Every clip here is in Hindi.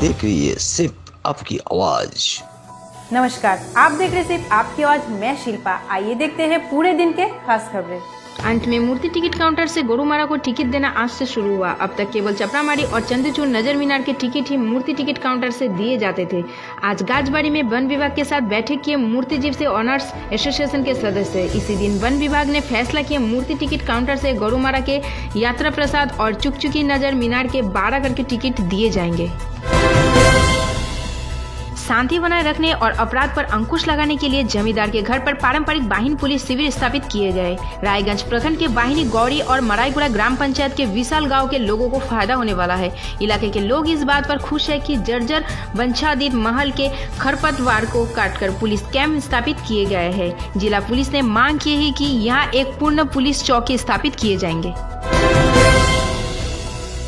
देख रही है सिर्फ आपकी आवाज। नमस्कार, आप देख रहे सिर्फ आपकी आवाज। मैं शिल्पा। आइए देखते हैं पूरे दिन के खास खबरें। अंत में मूर्ति टिकट काउंटर से गोरुमारा को टिकट देना आज से शुरू हुआ। अब तक केवल चपरामारी और चंद्रचूड़ नजर मीनार के टिकट ही मूर्ति टिकट काउंटर से दिए जाते थे। आज गाजबाड़ी में वन विभाग के साथ बैठक किए मूर्ति जीव से ऑनर्स एसोसिएशन के सदस्य। इसी दिन वन विभाग ने फैसला किया मूर्ति टिकट काउंटर से गोरुमारा के यात्रा प्रसाद और चुकचुकी नजर मीनार के 12 करके टिकट दिए जाएंगे। शांति बनाए रखने और अपराध पर अंकुश लगाने के लिए जमींदार के घर पर पारंपरिक वाहिनी पुलिस शिविर स्थापित किए गए। रायगंज प्रखंड के वाहिनी गौरी और मराईगुड़ा ग्राम पंचायत के विशाल गांव के लोगों को फायदा होने वाला है। इलाके के लोग इस बात पर खुश है कि जर्जर वंशातीत महल के खरपतवार को काटकर पुलिस कैंप स्थापित किए गए हैं। जिला पुलिस ने मांग की है कि यहाँ एक पूर्ण पुलिस चौकी स्थापित किए जाएंगे।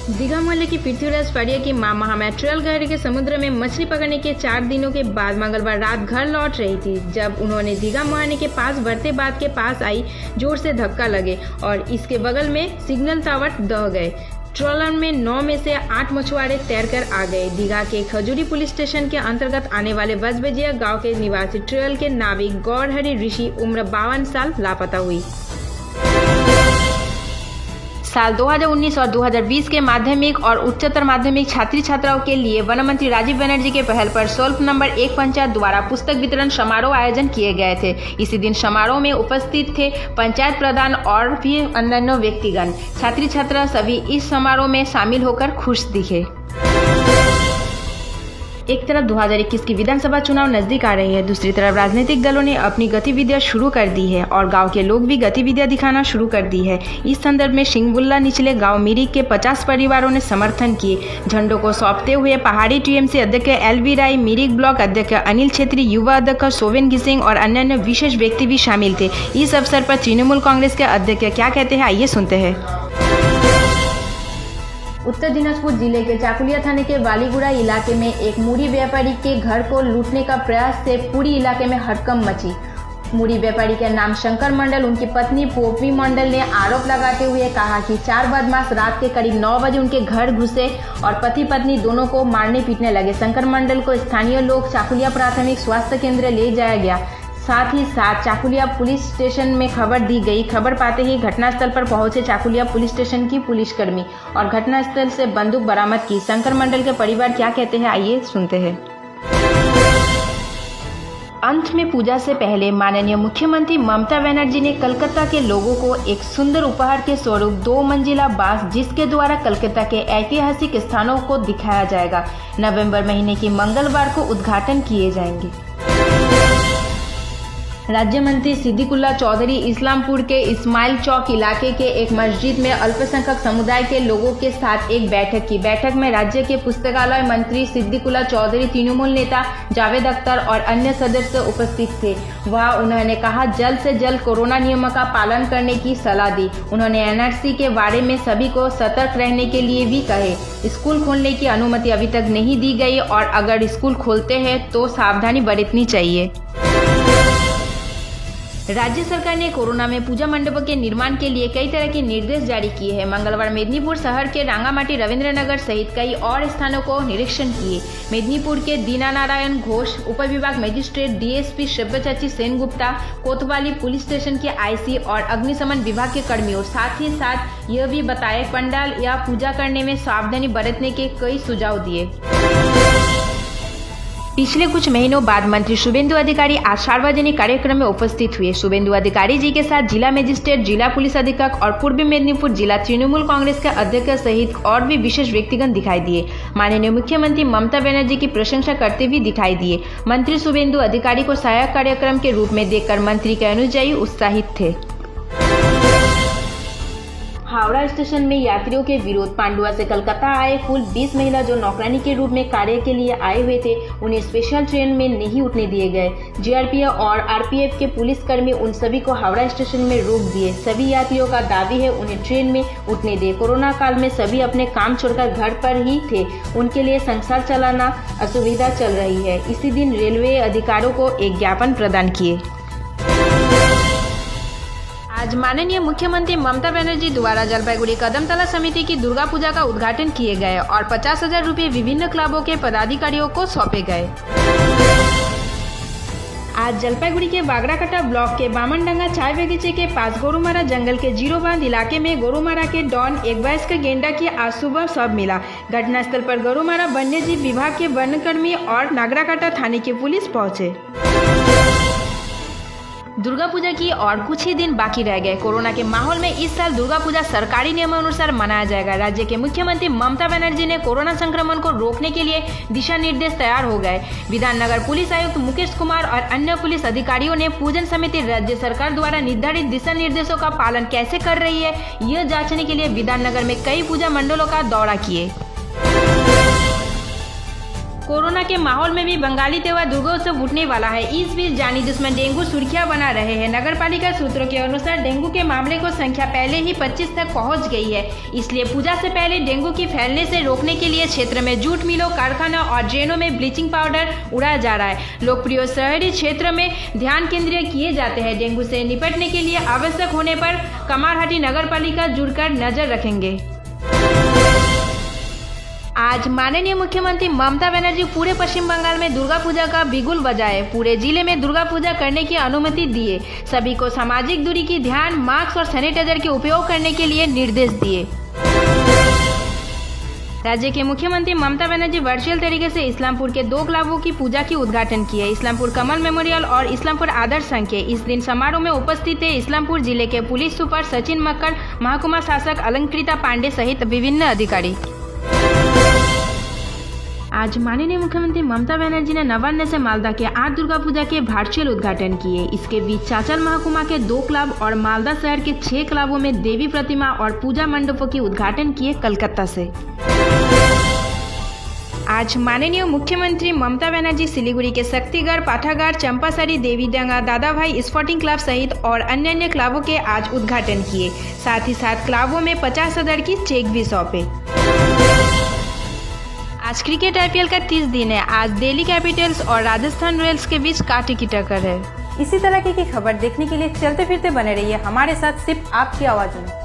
दीघा मोहल्ले की पृथ्वीराज पाड़िया की मां महामेट्रियल गहरे के समुद्र में मछली पकड़ने के 4 दिनों के बाद मंगलवार रात घर लौट रही थी। जब उन्होंने दीघा मुहाने के पास बढ़ते बांध के पास आई, जोर से धक्का लगे और इसके बगल में सिग्नल टावर दह गए। ट्रॉलर में 9 में से 8 मछुआरे तैरकर आ गए। दीघा के खजूरी पुलिस स्टेशन के अंतर्गत आने वाले बजबजिया गाँव के निवासी ट्रेल के नाविक गौरहरी ऋषि उम्र 52 साल लापता हुई। साल 2019 और 2020 के माध्यमिक और उच्चतर माध्यमिक छात्री छात्राओं के लिए वन मंत्री राजीव बनर्जी के पहल पर 16 नंबर 1 पंचायत द्वारा पुस्तक वितरण समारोह आयोजन किए गए थे। इसी दिन समारोह में उपस्थित थे पंचायत प्रधान और भी अन्य व्यक्तिगण। छात्री छात्रा सभी इस समारोह में शामिल होकर खुश दिखे। एक तरफ 2021 की विधानसभा चुनाव नजदीक आ रही है, दूसरी तरफ राजनीतिक दलों ने अपनी गतिविधियां शुरू कर दी है और गांव के लोग भी गतिविधियां दिखाना शुरू कर दी है। इस संदर्भ में सिंगबुल्ला निचले गांव मिरिक के 50 परिवारों ने समर्थन किए। झंडों को सौंपते हुए पहाड़ी टीएमसी अध्यक्ष LV राय, मिरिक ब्लॉक अध्यक्ष अनिल छेत्री, युवा अध्यक्ष सोवेन घिसिंग और अन्य विशेष व्यक्ति भी शामिल थे। इस अवसर पर तृणमूल कांग्रेस के अध्यक्ष क्या कहते हैं, आइए सुनते हैं। उत्तर दिनाजपुर जिले के चाकुलिया थाने के वालीगुड़ा इलाके में एक मूढ़ी व्यापारी के घर को लूटने का प्रयास से पूरी इलाके में हड़कंप मची। मूढ़ी व्यापारी का नाम शंकर मंडल, उनकी पत्नी पोपी मंडल ने आरोप लगाते हुए कहा कि 4 बदमाश रात के करीब 9 बजे उनके घर घुसे और पति पत्नी दोनों को मारने पीटने लगे। शंकर मंडल को स्थानीय लोग चाकुलिया प्राथमिक स्वास्थ्य केंद्र ले जाया गया। साथ ही साथ चाकुलिया पुलिस स्टेशन में खबर दी गई। खबर पाते ही घटनास्थल पर पहुंचे चाकुलिया पुलिस स्टेशन की पुलिसकर्मी और घटनास्थल से बंदूक बरामद की। शंकर मंडल के परिवार क्या कहते हैं, आइए सुनते हैं। अंत में पूजा से पहले माननीय मुख्यमंत्री ममता बनर्जी ने कलकत्ता के लोगों को एक सुंदर उपहार के स्वरूप 2 मंजिला बास, जिसके द्वारा कलकत्ता के ऐतिहासिक स्थानों को दिखाया जाएगा, नवंबर महीने की मंगलवार को उद्घाटन किए जाएंगे। राज्य मंत्री सिद्दीकुल्ला चौधरी इस्लामपुर के इस्माइल चौक इलाके के एक मस्जिद में अल्पसंख्यक समुदाय के लोगों के साथ एक बैठक की। बैठक में राज्य के पुस्तकालय मंत्री सिद्दीकुल्ला चौधरी, तृणमूल नेता जावेद अख्तर और अन्य सदस्य उपस्थित थे। वहां उन्होंने कहा जल्द से जल्द कोरोना नियमों का पालन करने की सलाह दी। उन्होंने NRC के बारे में सभी को सतर्क रहने के लिए भी कहे। स्कूल खोलने की अनुमति अभी तक नहीं दी गई और अगर स्कूल खोलते हैं तो सावधानी बरतनी चाहिए। राज्य सरकार ने कोरोना में पूजा मंडपों के निर्माण के लिए कई तरह के निर्देश जारी किए हैं। मंगलवार मेदिनीपुर शहर के रांगामाटी, रविंद्रनगर सहित कई और स्थानों को निरीक्षण किए। मेदिनीपुर के दीनानारायण घोष, उपविभाग मजिस्ट्रेट DSP सब्यसाची सेनगुप्ता, कोतवाली पुलिस स्टेशन के IC और अग्निशमन विभाग के कर्मियों, साथ ही साथ यह भी बताए पंडाल या पूजा करने में सावधानी बरतने के कई सुझाव दिए। पिछले कुछ महीनों बाद मंत्री शुभेंदु अधिकारी आज सार्वजनिक कार्यक्रम में उपस्थित हुए। शुभेंदु अधिकारी जी के साथ जिला मजिस्ट्रेट, जिला पुलिस अधीक्षक और पूर्वी मेदिनीपुर जिला तृणमूल कांग्रेस के अध्यक्ष सहित और भी विशेष व्यक्तिगण दिखाई दिए। माननीय मुख्यमंत्री ममता बनर्जी की प्रशंसा करते हुए दिखाई दिए। मंत्री शुभेंदु अधिकारी को सहायक कार्यक्रम के रूप में देखकर मंत्री के अनुयायी उत्साहित थे। हावड़ा स्टेशन में यात्रियों के विरोध। पांडुआ से कलकत्ता आए कुल 20 महिला जो नौकरानी के रूप में कार्य के लिए आए हुए थे, उन्हें स्पेशल ट्रेन में नहीं उठने दिए गए। GRPF और RPF के पुलिसकर्मी उन सभी को हावड़ा स्टेशन में रोक दिए। सभी यात्रियों का दावी है उन्हें ट्रेन में उठने दे। कोरोना काल में सभी अपने काम छोड़कर घर पर ही थे, उनके लिए संसार चलाना असुविधा चल रही है। इसी दिन रेलवे अधिकारियों को एक ज्ञापन प्रदान किए। आज माननीय मुख्यमंत्री ममता बनर्जी द्वारा जलपाईगुड़ी कदमतला समिति की दुर्गा पूजा का उद्घाटन किए गए और 50,000 रुपये विभिन्न क्लबों के पदाधिकारियों को सौंपे गए। आज जलपाईगुड़ी के बागराकटा ब्लॉक के बामनडंगा चाय बगीचे के पास गोरुमारा जंगल के जीरो बांध इलाके में गोरुमारा के डॉन एक वयस्क गेंडा की आज सुबह शव मिला। घटनास्थल पर गोरुमारा वन्यजीव विभाग के वनकर्मी और नागराकाटा थाने की पुलिस पहुंचे। दुर्गा पूजा की और कुछ ही दिन बाकी रह गए। कोरोना के माहौल में इस साल दुर्गा पूजा सरकारी नियमानुसार मनाया जाएगा। राज्य के मुख्यमंत्री ममता बनर्जी ने कोरोना संक्रमण को रोकने के लिए दिशा निर्देश तैयार हो गए। विधाननगर पुलिस आयुक्त मुकेश कुमार और अन्य पुलिस अधिकारियों ने पूजन समिति राज्य सरकार द्वारा निर्धारित दिशा निर्देशों का पालन कैसे कर रही है, यह जांचने के लिए विधाननगर में कई पूजा मंडलों का दौरा किए। कोरोना के माहौल में भी बंगाली त्योहार दुर्गोत्सव उठने वाला है। इस बीच जानी दुश्मन डेंगू सुर्खियां बना रहे हैं। नगरपालिका सूत्रों के अनुसार डेंगू के मामले को संख्या पहले ही 25 तक पहुंच गई है। इसलिए पूजा से पहले डेंगू की फैलने से रोकने के लिए क्षेत्र में जूट मिलों, कारखाना और ड्रेनों में ब्लीचिंग पाउडर उड़ाया जा रहा है। लोकप्रिय शहरी क्षेत्र में ध्यान केंद्रित किए जाते हैं। डेंगू से निपटने के लिए आवश्यक होने पर कमारहाटी नगरपालिका जुड़कर नजर रखेंगे। आज माननीय मुख्यमंत्री ममता बनर्जी पूरे पश्चिम बंगाल में दुर्गा पूजा का बिगुल बजाए। पूरे जिले में दुर्गा पूजा करने की अनुमति दिए। सभी को सामाजिक दूरी की ध्यान, मास्क और सैनिटाइजर के उपयोग करने के लिए निर्देश दिए। राज्य के मुख्यमंत्री ममता बनर्जी वर्चुअल तरीके से इस्लामपुर के 2 क्लबों की पूजा की उद्घाटन किए। इस्लामपुर कमल मेमोरियल और इस्लामपुर आदर्श संघ के इस दिन समारोह में उपस्थित थे इस्लामपुर जिले के पुलिस सुपर सचिन मक्कड़, महकुमा शासक अलंकृता पांडे सहित विभिन्न अधिकारी। आज माननीय मुख्यमंत्री ममता बनर्जी ने नवान्न से मालदा के 8 दुर्गा पूजा के वर्चुअल उद्घाटन किए। इसके बीच चाचल महकुमा के 2 क्लब और मालदा शहर के 6 क्लबों में देवी प्रतिमा और पूजा मंडपों की उद्घाटन किए कलकत्ता से। आज माननीय मुख्यमंत्री ममता बनर्जी सिलीगुड़ी के शक्तिगढ़, पाठागार, चंपासरी, देवीडंगा, दादाभाई स्पोर्टिंग क्लब सहित और अन्य क्लबों के आज उद्घाटन किए। साथ ही साथ क्लबों में 50,000 की चेक भी सौंपे। आज क्रिकेट IPL का 30 दिन है। आज दिल्ली कैपिटल्स और राजस्थान रॉयल्स के बीच कांटे की टक्कर है। इसी तरह की खबर देखने के लिए चलते फिरते बने रहिए हमारे साथ सिर्फ आपकी आवाज़ में।